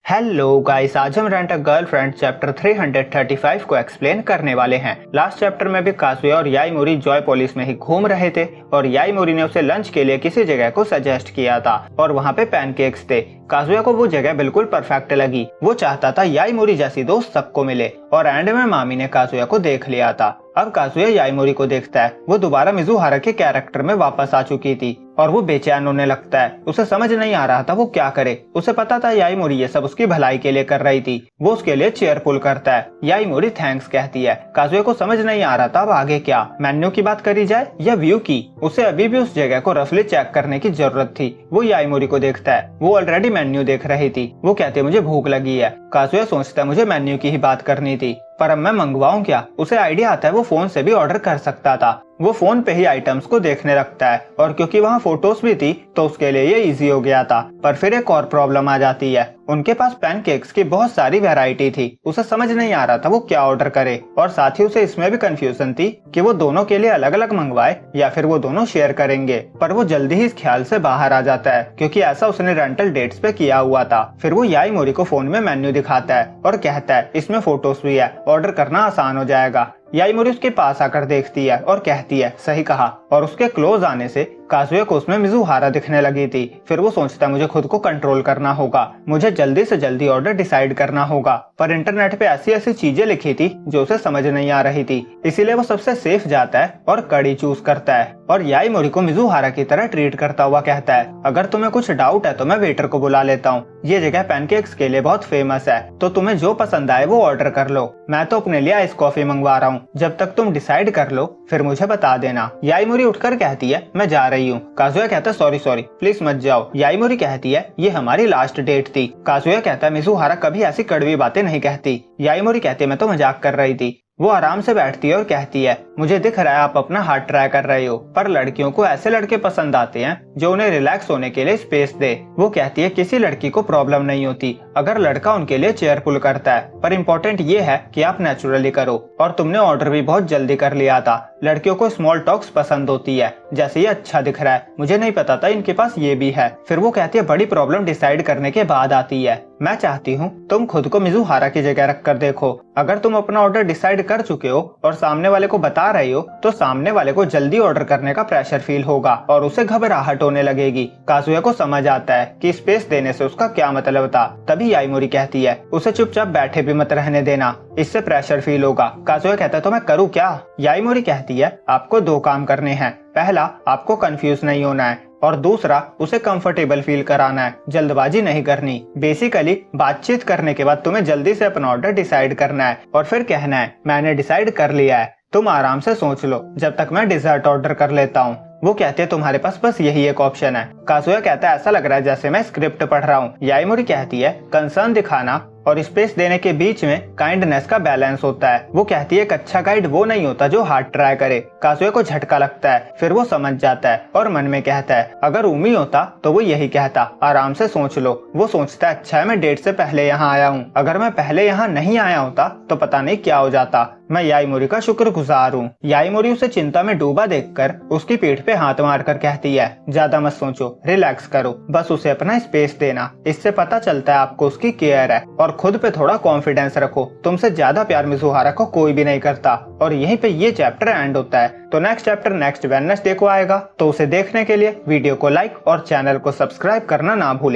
Hello guys, आज हम rent a girlfriend chapter 335 को एक्सप्लेन करने वाले हैं। लास्ट चैप्टर में भी काजुया और याईमोरी जॉय पोलिस में ही घूम रहे थे और याईमोरी ने उसे लंच के लिए किसी जगह को सजेस्ट किया था और वहाँ पे पैनकेक्स थे। काजुया को वो जगह बिल्कुल परफेक्ट लगी। वो चाहता था याईमोरी जैसी दोस्त सबको मिले और एंड में मामी ने काजुया को देख लिया था। अब काजुया याईमोरी को देखता है। वो दोबारा मिजुहारा के कैरेक्टर में वापस आ चुकी थी और वो बेचैन होने लगता है। उसे समझ नहीं आ रहा था वो क्या करे। उसे पता था याईमोरी ये सब उसकी भलाई के लिए कर रही थी। वो उसके लिए चेयर पुल करता है। याईमोरी थैंक्स कहती है। काजुया को समझ नहीं आ रहा था अब आगे क्या, मेन्यू की बात करी जाए या व्यू की। उसे अभी भी उस जगह को रफली चेक करने की जरूरत थी। वो याईमोरी को देखता है। वो ऑलरेडी मेन्यू देख रही थी। वो कहती है मुझे भूख लगी है। काजुया सोचता है मुझे मेन्यू की ही बात करनी थी, पर अब मैं मंगवाऊं क्या। उसे आइडिया आता है वो फोन से भी ऑर्डर कर सकता था। वो फोन पे ही आइटम्स को देखने लगता है और क्योंकि वहाँ फोटोज भी थी तो उसके लिए ये इजी हो गया था। पर फिर एक और प्रॉब्लम आ जाती है। उनके पास पैनकेक्स की बहुत सारी वैरायटी थी। उसे समझ नहीं आ रहा था वो क्या ऑर्डर करे और साथ ही उसे इसमें भी कंफ्यूजन थी कि वो दोनों के लिए अलग अलग मंगवाए या फिर वो दोनों शेयर करेंगे। पर वो जल्दी ही इस ख्याल से बाहर आ जाता है क्योंकि ऐसा उसने रेंटल डेट्स पे किया हुआ था। फिर वो याईमोरी को फोन में मेन्यू दिखाता है और कहता है इसमें फोटोज भी है, ऑर्डर करना आसान हो जाएगा। याईमोरी उसके पास आकर देखती है और कहती है सही कहा, और उसके क्लोज आने से काजुया को उसमें मिजुहारा दिखने लगी थी। फिर वो सोचता है मुझे खुद को कंट्रोल करना होगा, मुझे जल्दी से जल्दी ऑर्डर डिसाइड करना होगा। पर इंटरनेट पे ऐसी ऐसी चीजें लिखी थी जो उसे समझ नहीं आ रही थी, इसीलिए वो सबसे सेफ जाता है और कड़ी चूज करता है और याईमोरी को मिजुहारा की तरह ट्रीट करता हुआ कहता है अगर तुम्हें कुछ डाउट है तो मैं वेटर को बुला लेता हूँ। ये जगह पैनकेक्स के लिए बहुत फेमस है, तो तुम्हें जो पसंद आए वो ऑर्डर कर लो। मैं तो अपने लिए आइस कॉफी मंगवा रहा हूँ, जब तक तुम डिसाइड कर लो फिर मुझे बता देना। याईमोरी उठकर कहती है मैं जा रही हूँ। काजुया कहता है सॉरी प्लीज मत जाओ। याईमोरी कहती है ये हमारी लास्ट डेट थी। काजुया कहता है मिजुहारा कभी ऐसी कड़वी बातें नहीं कहती। याईमोरी कहती है मैं तो मजाक कर रही थी। वो आराम से बैठती है और कहती है मुझे दिख रहा है आप अपना हाथ ट्राई कर रहे हो, पर लड़कियों को ऐसे लड़के पसंद आते हैं जो उन्हें रिलैक्स होने के लिए स्पेस दे। वो कहती है किसी लड़की को प्रॉब्लम नहीं होती अगर लड़का उनके लिए चेयर पुल करता है, पर इम्पोर्टेंट ये है कि आप नेचुरली करो। और तुमने ऑर्डर भी बहुत जल्दी कर लिया था। लड़कियों को स्मॉल टॉक्स पसंद होती है, जैसे ये अच्छा दिख रहा है, मुझे नहीं पता था इनके पास ये भी है। फिर वो कहती है बड़ी प्रॉब्लम डिसाइड करने के बाद आती है। मैं चाहती हूँ तुम खुद को मिजुहारा की जगह रख कर देखो। अगर तुम अपना ऑर्डर डिसाइड कर चुके हो और सामने वाले को बता रहे हो तो सामने वाले को जल्दी ऑर्डर करने का प्रेशर फील होगा और उसे घबराहट होने लगेगी। काजुया को समझ आता है कि स्पेस देने से उसका क्या मतलब था। तभी याईमोरी कहती है उसे चुपचाप बैठे भी मत रहने देना, इससे प्रेशर फील होगा। काजुया कहता है तो मैं करूँ क्या। याईमोरी कहती है आपको दो काम करने हैं। पहला, आपको कंफ्यूज नहीं होना है और दूसरा, उसे कंफर्टेबल फील कराना है। जल्दबाजी नहीं करनी। बेसिकली बातचीत करने के बाद तुम्हें जल्दी से अपना ऑर्डर डिसाइड करना है और फिर कहना है मैंने डिसाइड कर लिया है, तुम आराम से सोच लो जब तक मैं डिजर्ट ऑर्डर कर लेता हूँ। वो कहते हैं तुम्हारे पास बस यही एक ऑप्शन है। काजुया कहता है ऐसा लग रहा है जैसे मैं स्क्रिप्ट पढ़ रहा हूँ। याईमोरी कहती है कंसर्न दिखाना और स्पेस देने के बीच में काइंडनेस का बैलेंस होता है। वो कहती है एक अच्छा गाइड वो नहीं होता जो हार्ड ट्राई करे। काजुया को झटका लगता है, फिर वो समझ जाता है और मन में कहता है अगर उमी होता तो वो यही कहता आराम से सोच लो। वो सोचता है अच्छा है मैं डेट से पहले यहाँ आया हूँ, अगर मैं पहले यहाँ नहीं आया होता तो पता नहीं क्या हो जाता। मैं याईमोरी का शुक्रगुजार हूँ। याईमोरी उसे चिंता में डूबा देखकर उसकी पीठ पे हाथ मारकर कहती है ज्यादा मत सोचो, रिलैक्स करो, बस उसे अपना स्पेस देना, इससे पता चलता है आपको उसकी केयर है। और खुद पे थोड़ा कॉन्फिडेंस रखो, तुमसे ज्यादा प्यार मिजुहारा को कोई भी नहीं करता। और यहीं पे ये चैप्टर एंड होता है। तो नेक्स्ट चैप्टर नेक्स्ट वेडनेसडे को आएगा, तो उसे देखने के लिए वीडियो को लाइक और चैनल को सब्सक्राइब करना ना भूले।